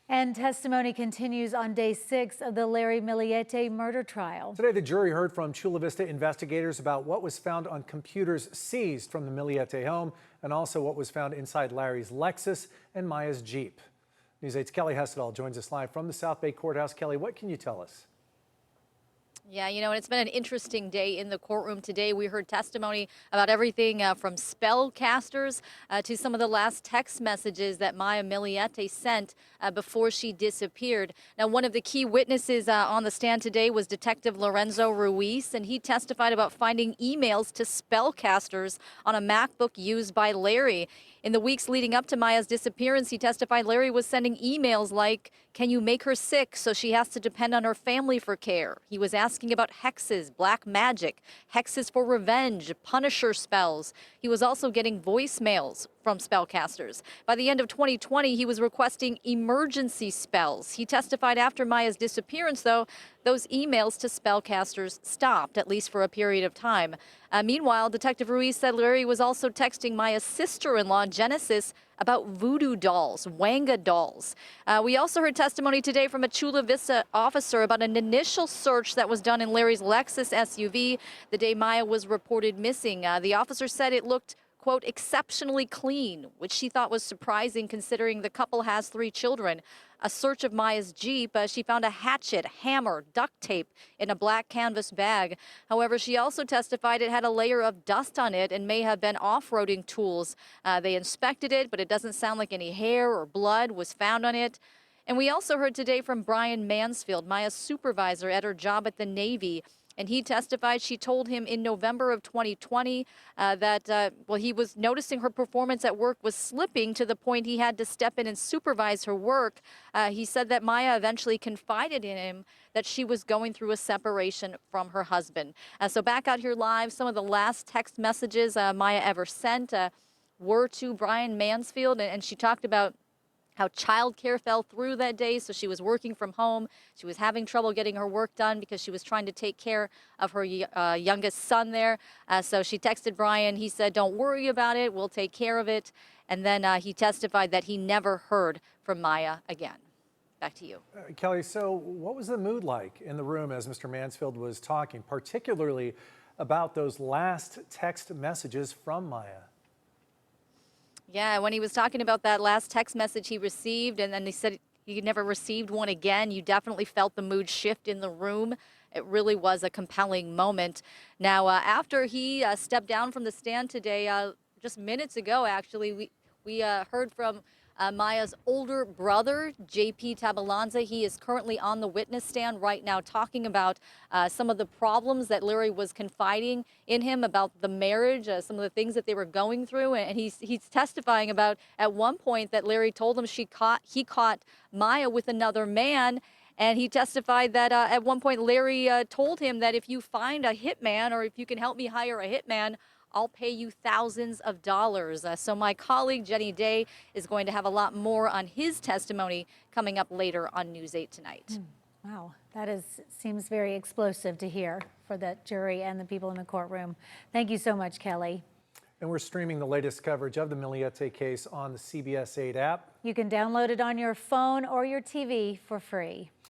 And testimony continues on day 6 of the Larry Millete murder trial. Today, the jury heard from Chula Vista investigators about what was found on computers seized from the Millete home and also what was found inside Larry's Lexus and Maya's Jeep. News 8's Kelly Hessedall joins us live from the South Bay Courthouse. Kelly, what can you tell us? Yeah, it's been an interesting day in the courtroom today. We heard testimony about everything from spellcasters to some of the last text messages that Maya Millete sent before she disappeared. Now, one of the key witnesses on the stand today was Detective Lorenzo Ruiz, and he testified about finding emails to spellcasters on a MacBook used by Larry. In the weeks leading up to Maya's disappearance, he testified Larry was sending emails like, "Can you make her sick so she has to depend on her family for care?" He was asking about hexes, black magic, hexes for revenge, punisher spells. He was also getting voicemails from spellcasters. By the end of 2020, he was requesting emergency spells. He testified after Maya's disappearance, though, those emails to spellcasters stopped, at least for a period of time. Meanwhile, Detective Ruiz said Larry was also texting Maya's sister-in-law, Genesis, about voodoo dolls, Wanga dolls. We also heard testimony today from a Chula Vista officer about an initial search that was done in Larry's Lexus SUV the day Maya was reported missing. The officer said it looked, quote, exceptionally clean, which she thought was surprising considering the couple has 3 children. A search of Maya's Jeep, she found a hatchet, hammer, duct tape in a black canvas bag. However, she also testified it had a layer of dust on it and may have been off-roading tools. They inspected it, but it doesn't sound like any hair or blood was found on it. And we also heard today from Brian Mansfield, Maya's supervisor at her job at the Navy. And he testified she told him in November of 2020 that he was noticing her performance at work was slipping to the point he had to step in and supervise her work. He said that Maya eventually confided in him that she was going through a separation from her husband. So back out here live, some of the last text messages Maya ever sent were to Brian Mansfield, and she talked about how childcare fell through that day, so she was working from home. She was having trouble getting her work done because she was trying to take care of her youngest son there. So she texted Brian. He said, "Don't worry about it. We'll take care of it." And then he testified that he never heard from Maya again. Back to you. Kelly, so what was the mood like in the room as Mr. Mansfield was talking, particularly about those last text messages from Maya? Yeah, when he was talking about that last text message he received, and then he said he never received one again, you definitely felt the mood shift in the room. It really was a compelling moment. Now, after he stepped down from the stand today, just minutes ago, actually, we heard from Maya's older brother, JP Tabalanza. He is currently on the witness stand right now talking about some of the problems that Larry was confiding in him about the marriage, some of the things that they were going through. And he's testifying about at one point that Larry told him he caught Maya with another man. And he testified that at one point Larry told him that if you find a hitman or if you can help me hire a hitman, I'll pay you thousands of dollars. So my colleague, Jenny Day, is going to have a lot more on his testimony coming up later on News 8 tonight. Wow, seems very explosive to hear for the jury and the people in the courtroom. Thank you so much, Kelly. And we're streaming the latest coverage of the Millete case on the CBS 8 app. You can download it on your phone or your TV for free.